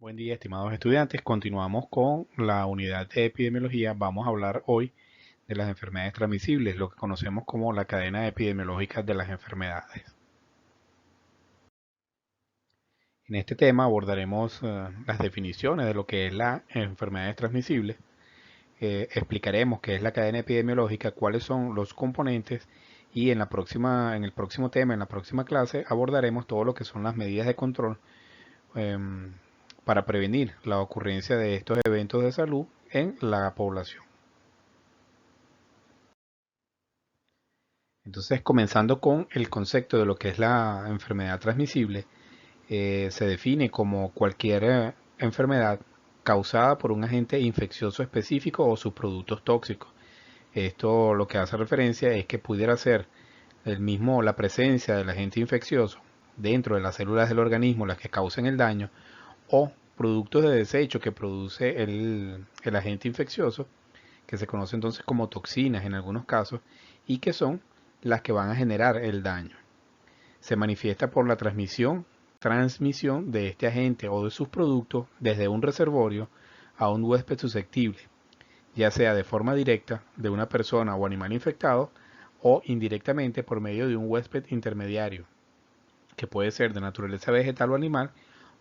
Buen día, estimados estudiantes. Continuamos con la unidad de epidemiología. Vamos a hablar hoy de las enfermedades transmisibles, lo que conocemos como la cadena epidemiológica de las enfermedades. En este tema abordaremos las definiciones de lo que es la enfermedades transmisibles. Explicaremos qué es la cadena epidemiológica, cuáles son los componentes y en el próximo tema, en la próxima clase, abordaremos todo lo que son las medidas de control para prevenir la ocurrencia de estos eventos de salud en la población. Entonces, comenzando con el concepto de lo que es la enfermedad transmisible, se define como cualquier enfermedad causada por un agente infeccioso específico o sus productos tóxicos. Esto lo que hace referencia es que pudiera ser la presencia del agente infeccioso dentro de las células del organismo las que causen el daño o productos de desecho que produce el agente infeccioso, que se conoce entonces como toxinas en algunos casos, y que son las que van a generar el daño. Se manifiesta por la transmisión de este agente o de sus productos desde un reservorio a un huésped susceptible, ya sea de forma directa de una persona o animal infectado o indirectamente por medio de un huésped intermediario, que puede ser de naturaleza vegetal o animal,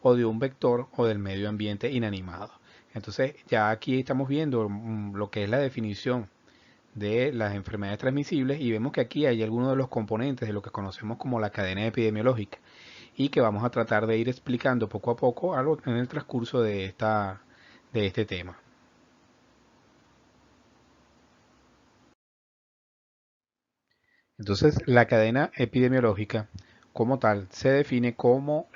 o de un vector o del medio ambiente inanimado. Entonces ya aquí estamos viendo lo que es la definición de las enfermedades transmisibles y vemos que aquí hay algunos de los componentes de lo que conocemos como la cadena epidemiológica y que vamos a tratar de ir explicando poco a poco en el transcurso de este tema. Entonces, la cadena epidemiológica como tal se define como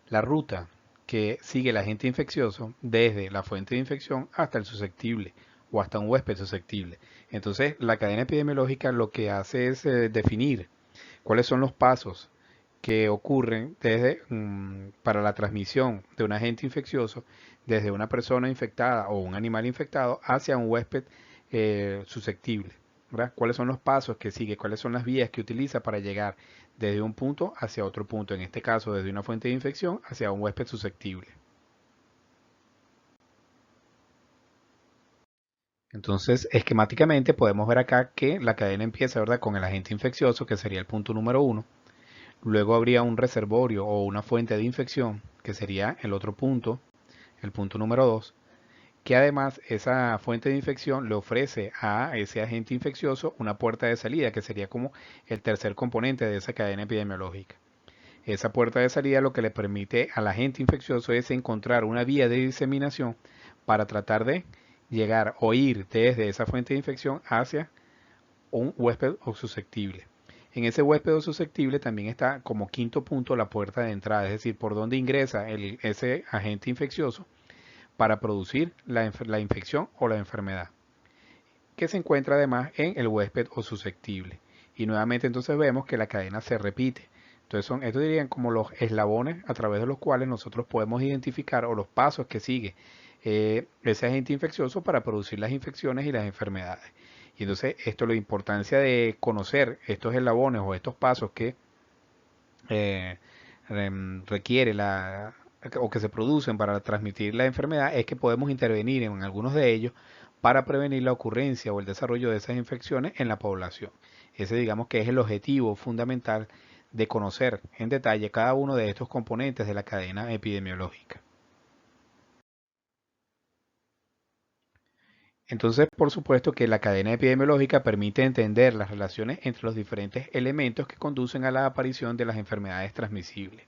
la ruta que sigue el agente infeccioso desde la fuente de infección hasta el susceptible o hasta un huésped susceptible. Entonces, la cadena epidemiológica lo que hace es definir cuáles son los pasos que ocurren para la transmisión de un agente infeccioso desde una persona infectada o un animal infectado hacia un huésped susceptible. ¿Verdad? ¿Cuáles son los pasos que sigue? ¿Cuáles son las vías que utiliza para llegar desde un punto hacia otro punto? En este caso, desde una fuente de infección hacia un huésped susceptible. Entonces, esquemáticamente podemos ver acá que la cadena empieza, ¿verdad?, con el agente infeccioso, que sería el punto número uno. Luego habría un reservorio o una fuente de infección, que sería el otro punto, el punto número 2, que además esa fuente de infección le ofrece a ese agente infeccioso una puerta de salida, que sería como el tercer componente de esa cadena epidemiológica. Esa puerta de salida lo que le permite al agente infeccioso es encontrar una vía de diseminación para tratar de llegar o ir desde esa fuente de infección hacia un huésped o susceptible. En ese huésped o susceptible también está como quinto punto la puerta de entrada, es decir, por donde ingresa ese agente infeccioso para producir la infección o la enfermedad, que se encuentra además en el huésped o susceptible. Y nuevamente entonces vemos que la cadena se repite. Entonces estos dirían como los eslabones a través de los cuales nosotros podemos identificar o los pasos que sigue ese agente infeccioso para producir las infecciones y las enfermedades. Y entonces esto la importancia de conocer estos eslabones o estos pasos que eh, requiere o que se producen para transmitir la enfermedad es que podemos intervenir en algunos de ellos para prevenir la ocurrencia o el desarrollo de esas infecciones en la población. Ese digamos que es el objetivo fundamental de conocer en detalle cada uno de estos componentes de la cadena epidemiológica. Entonces, por supuesto que la cadena epidemiológica permite entender las relaciones entre los diferentes elementos que conducen a la aparición de las enfermedades transmisibles.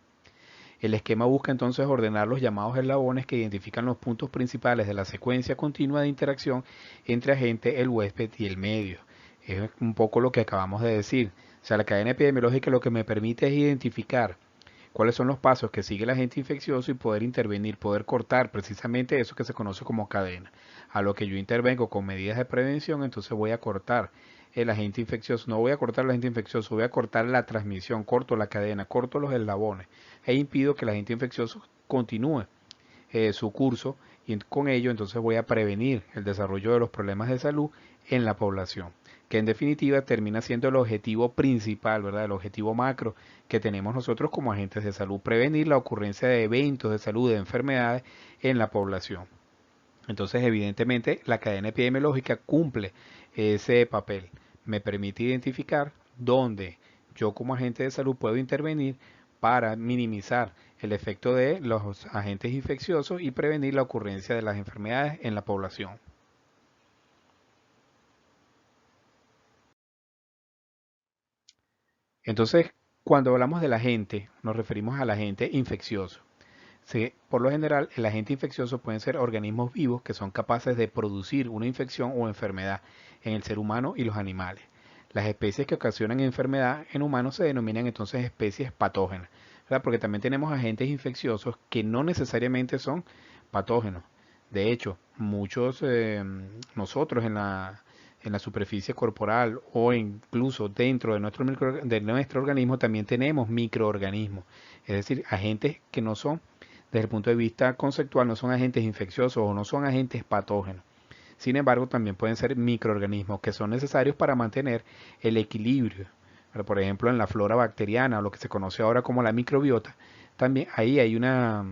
El esquema busca entonces ordenar los llamados eslabones que identifican los puntos principales de la secuencia continua de interacción entre agente, el huésped y el medio. Es un poco lo que acabamos de decir. O sea, la cadena epidemiológica lo que me permite es identificar cuáles son los pasos que sigue el agente infeccioso y poder intervenir, poder cortar precisamente eso que se conoce como cadena. A lo que yo intervengo con medidas de prevención, entonces voy a cortar el agente infeccioso, no voy a cortar el agente infeccioso, voy a cortar la transmisión, corto la cadena, corto los eslabones e impido que el agente infeccioso continúe su curso y con ello entonces voy a prevenir el desarrollo de los problemas de salud en la población, que en definitiva termina siendo el objetivo principal, ¿verdad? El objetivo macro que tenemos nosotros como agentes de salud, prevenir la ocurrencia de eventos de salud, de enfermedades en la población. Entonces, evidentemente, la cadena epidemiológica cumple ese papel. Me permite identificar dónde yo como agente de salud puedo intervenir para minimizar el efecto de los agentes infecciosos y prevenir la ocurrencia de las enfermedades en la población. Entonces, cuando hablamos del agente, nos referimos al agente infeccioso. Sí, por lo general, el agente infeccioso pueden ser organismos vivos que son capaces de producir una infección o enfermedad en el ser humano y los animales. Las especies que ocasionan enfermedad en humanos se denominan entonces especies patógenas, ¿verdad? Porque también tenemos agentes infecciosos que no necesariamente son patógenos. De hecho, muchos nosotros en la superficie corporal o incluso dentro de de nuestro organismo también tenemos microorganismos, es decir, agentes que no son desde el punto de vista conceptual no son agentes infecciosos o no son agentes patógenos. Sin embargo, también pueden ser microorganismos que son necesarios para mantener el equilibrio. Pero, por ejemplo, en la flora bacteriana, o lo que se conoce ahora como la microbiota, también ahí hay una,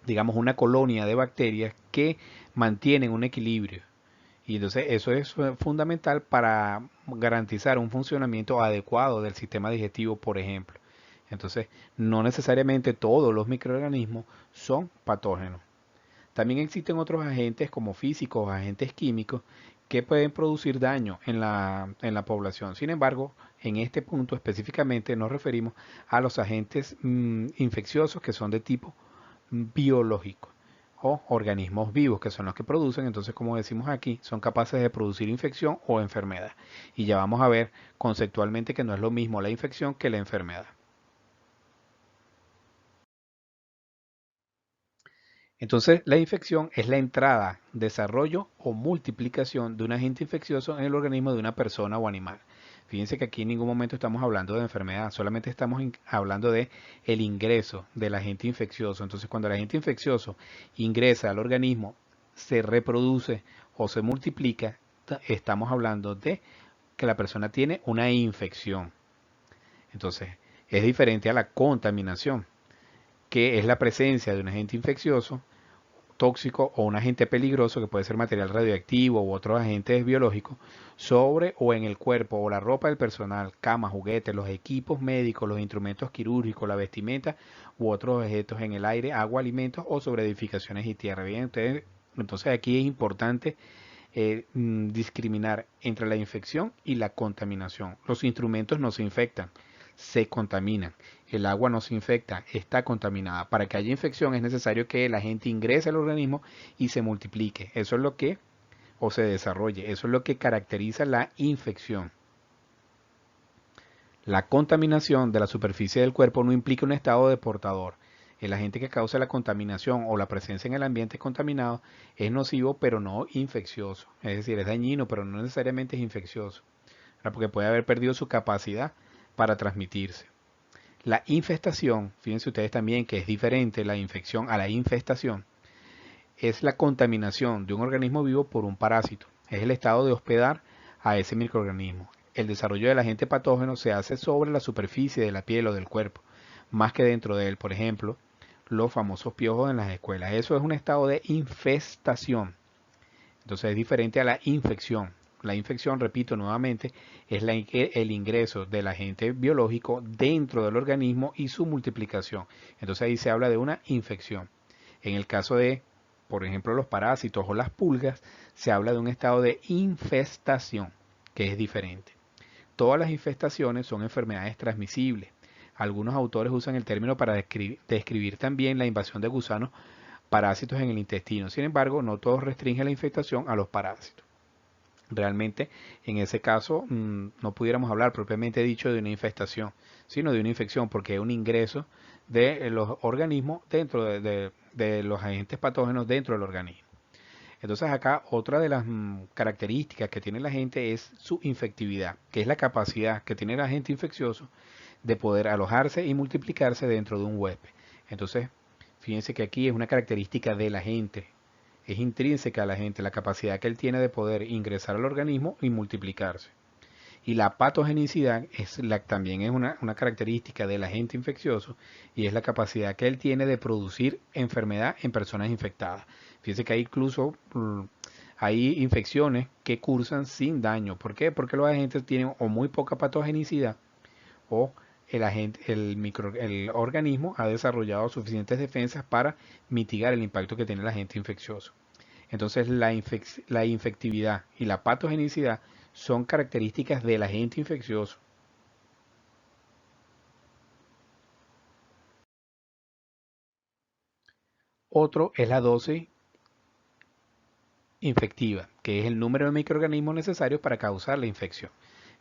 digamos, una colonia de bacterias que mantienen un equilibrio. Y entonces eso es fundamental para garantizar un funcionamiento adecuado del sistema digestivo, por ejemplo. Entonces, no necesariamente todos los microorganismos son patógenos. También existen otros agentes como físicos, agentes químicos, que pueden producir daño en la población. Sin embargo, en este punto específicamente nos referimos a los agentes infecciosos que son de tipo biológico o organismos vivos que son los que producen, entonces como decimos aquí, son capaces de producir infección o enfermedad. Y ya vamos a ver conceptualmente que no es lo mismo la infección que la enfermedad. Entonces, la infección es la entrada, desarrollo o multiplicación de un agente infeccioso en el organismo de una persona o animal. Fíjense que aquí en ningún momento estamos hablando de enfermedad, solamente estamos hablando de el ingreso del agente infeccioso. Entonces, cuando el agente infeccioso ingresa al organismo, se reproduce o se multiplica, estamos hablando de que la persona tiene una infección. Entonces, es diferente a la contaminación, que es la presencia de un agente infeccioso tóxico o un agente peligroso que puede ser material radioactivo u otros agentes biológicos sobre o en el cuerpo o la ropa del personal, camas, juguetes, los equipos médicos, los instrumentos quirúrgicos, la vestimenta u otros objetos en el aire, agua, alimentos o sobre edificaciones y tierra. Bien, entonces aquí es importante discriminar entre la infección y la contaminación. Los instrumentos no se infectan, se contaminan. El agua no se infecta, está contaminada. Para que haya infección es necesario que el agente ingrese al organismo y se multiplique. Eso es lo que, o se desarrolle, eso es lo que caracteriza la infección. La contaminación de la superficie del cuerpo no implica un estado de portador. El agente que causa la contaminación o la presencia en el ambiente contaminado es nocivo pero no infeccioso. Es decir, es dañino pero no necesariamente es infeccioso, porque puede haber perdido su capacidad para transmitirse. La infestación, fíjense ustedes también que es diferente la infección a la infestación, es la contaminación de un organismo vivo por un parásito. Es el estado de hospedar a ese microorganismo. El desarrollo del agente patógeno se hace sobre la superficie de la piel o del cuerpo, más que dentro de él. Por ejemplo, los famosos piojos en las escuelas. Eso es un estado de infestación. Entonces es diferente a la infección. La infección, repito nuevamente, es el ingreso del agente biológico dentro del organismo y su multiplicación. Entonces ahí se habla de una infección. En el caso de, por ejemplo, los parásitos o las pulgas, se habla de un estado de infestación, que es diferente. Todas las infestaciones son enfermedades transmisibles. Algunos autores usan el término para describir también la invasión de gusanos parásitos en el intestino. Sin embargo, no todos restringen la infectación a los parásitos. Realmente, en ese caso, no pudiéramos hablar propiamente dicho de una infestación, sino de una infección, porque es un ingreso de los organismos dentro de los agentes patógenos dentro del organismo. Entonces acá otra de las características que tiene la gente es su infectividad, que es la capacidad que tiene el agente infeccioso de poder alojarse y multiplicarse dentro de un huésped. Entonces, fíjense que aquí es una característica de la gente, es intrínseca a la gente, la capacidad que él tiene de poder ingresar al organismo y multiplicarse. Y la patogenicidad también es una característica del agente infeccioso y es la capacidad que él tiene de producir enfermedad en personas infectadas. Fíjense que hay incluso hay infecciones que cursan sin daño. ¿Por qué? Porque los agentes tienen o muy poca patogenicidad o el organismo ha desarrollado suficientes defensas para mitigar el impacto que tiene el agente infeccioso. Entonces la infectividad y la patogenicidad son características del agente infeccioso. Otro es la dosis infectiva, que es el número de microorganismos necesarios para causar la infección.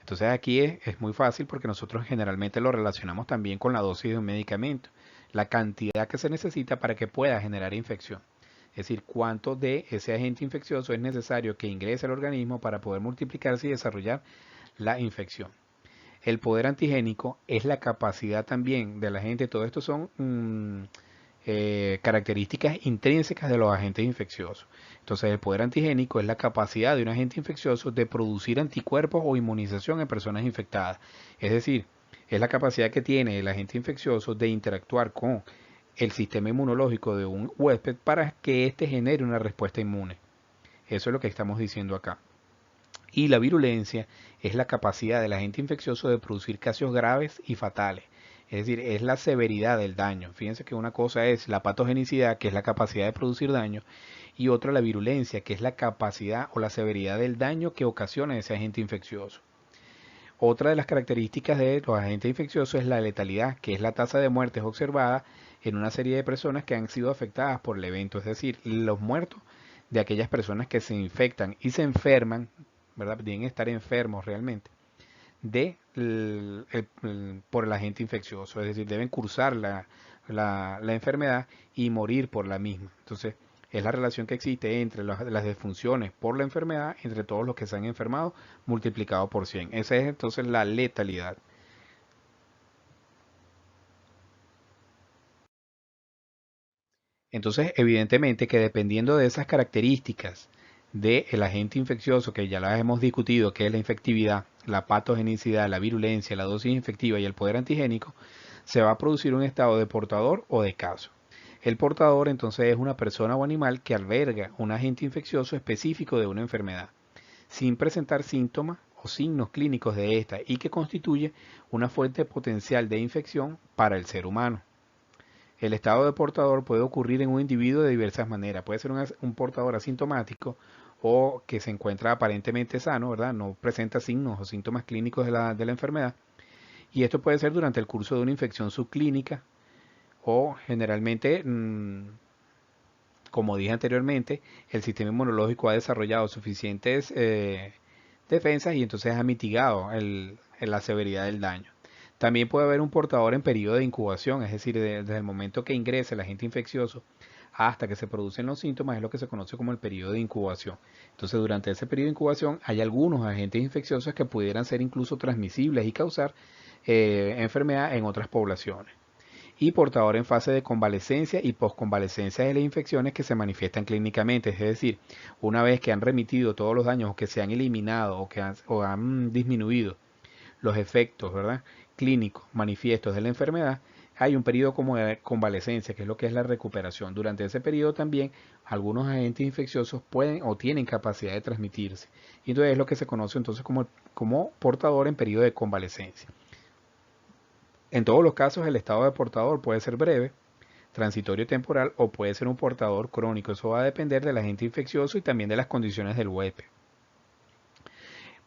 Entonces aquí es muy fácil porque nosotros generalmente lo relacionamos también con la dosis de un medicamento, la cantidad que se necesita para que pueda generar infección. Es decir, cuánto de ese agente infeccioso es necesario que ingrese al organismo para poder multiplicarse y desarrollar la infección. El poder antigénico es la capacidad también de la gente, todo esto son características intrínsecas de los agentes infecciosos. Entonces el poder antigénico es la capacidad de un agente infeccioso de producir anticuerpos o inmunización en personas infectadas. Es decir, es la capacidad que tiene el agente infeccioso de interactuar con el sistema inmunológico de un huésped para que éste genere una respuesta inmune. Eso es lo que estamos diciendo acá. Y la virulencia es la capacidad del agente infeccioso de producir casos graves y fatales. Es decir, es la severidad del daño. Fíjense que una cosa es la patogenicidad, que es la capacidad de producir daño, y otra la virulencia, que es la capacidad o la severidad del daño que ocasiona ese agente infeccioso. Otra de las características de los agentes infecciosos es la letalidad, que es la tasa de muertes observada en una serie de personas que han sido afectadas por el evento, es decir, los muertos de aquellas personas que se infectan y se enferman, ¿verdad? Deben estar enfermos realmente por el agente infeccioso, es decir, deben cursar la enfermedad y morir por la misma. Entonces, es la relación que existe entre las defunciones por la enfermedad, entre todos los que se han enfermado, multiplicado por 100. Esa es entonces la letalidad. Entonces, evidentemente que dependiendo de esas características del agente infeccioso, que ya las hemos discutido, que es la infectividad, la patogenicidad, la virulencia, la dosis infectiva y el poder antigénico, se va a producir un estado de portador o de caso. El portador entonces es una persona o animal que alberga un agente infeccioso específico de una enfermedad, sin presentar síntomas o signos clínicos de esta y que constituye una fuente potencial de infección para el ser humano. El estado de portador puede ocurrir en un individuo de diversas maneras. Puede ser un portador asintomático o que se encuentra aparentemente sano, ¿verdad? No presenta signos o síntomas clínicos de la enfermedad. Y esto puede ser durante el curso de una infección subclínica o generalmente, como dije anteriormente, el sistema inmunológico ha desarrollado suficientes defensas y entonces ha mitigado la severidad del daño. También puede haber un portador en periodo de incubación, es decir, desde el momento que ingresa el agente infeccioso hasta que se producen los síntomas, es lo que se conoce como el periodo de incubación. Entonces, durante ese periodo de incubación hay algunos agentes infecciosos que pudieran ser incluso transmisibles y causar enfermedad en otras poblaciones. Y portador en fase de convalecencia y posconvalecencia de las infecciones que se manifiestan clínicamente, es decir, una vez que han remitido todos los daños o que se han eliminado o han disminuido los efectos, ¿verdad?, clínicos manifiestos de la enfermedad, hay un periodo como de convalecencia, que es lo que es la recuperación. Durante ese periodo también algunos agentes infecciosos pueden o tienen capacidad de transmitirse. Y entonces es lo que se conoce entonces como portador en periodo de convalecencia. En todos los casos el estado de portador puede ser breve, transitorio temporal o puede ser un portador crónico. Eso va a depender del agente infeccioso y también de las condiciones del huésped.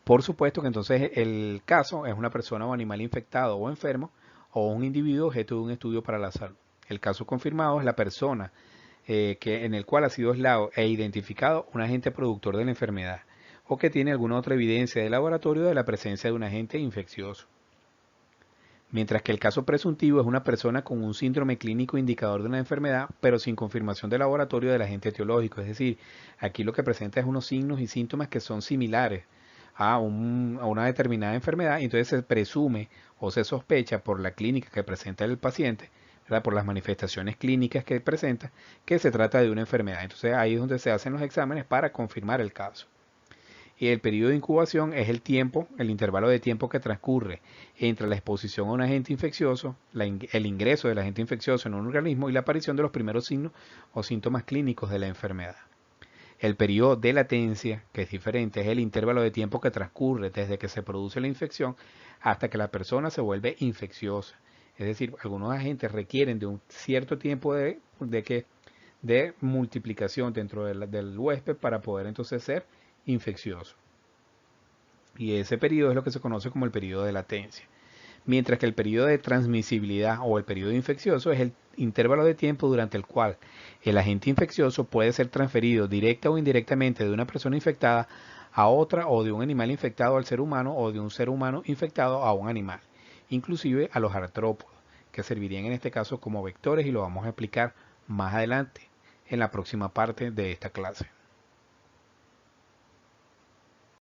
Por supuesto que entonces el caso es una persona o animal infectado o enfermo o un individuo objeto de un estudio para la salud. El caso confirmado es la persona en el cual ha sido aislado e identificado un agente productor de la enfermedad o que tiene alguna otra evidencia de laboratorio de la presencia de un agente infeccioso. Mientras que el caso presuntivo es una persona con un síndrome clínico indicador de una enfermedad, pero sin confirmación de laboratorio del agente etiológico. Es decir, aquí lo que presenta es unos signos y síntomas que son similares a una determinada enfermedad, y entonces se presume o se sospecha por la clínica que presenta el paciente, ¿verdad?, por las manifestaciones clínicas que presenta, que se trata de una enfermedad. Entonces ahí es donde se hacen los exámenes para confirmar el caso. Y el periodo de incubación es el intervalo de tiempo que transcurre entre la exposición a un agente infeccioso, el ingreso del agente infeccioso en un organismo y la aparición de los primeros signos o síntomas clínicos de la enfermedad. El periodo de latencia, que es diferente, es el intervalo de tiempo que transcurre desde que se produce la infección hasta que la persona se vuelve infecciosa. Es decir, algunos agentes requieren de un cierto tiempo de multiplicación dentro del huésped para poder entonces ser infeccioso. Y ese periodo es lo que se conoce como el periodo de latencia. Mientras que el periodo de transmisibilidad o el periodo infeccioso es el intervalo de tiempo durante el cual el agente infeccioso puede ser transferido directa o indirectamente de una persona infectada a otra o de un animal infectado al ser humano o de un ser humano infectado a un animal, inclusive a los artrópodos, que servirían en este caso como vectores y lo vamos a explicar más adelante en la próxima parte de esta clase.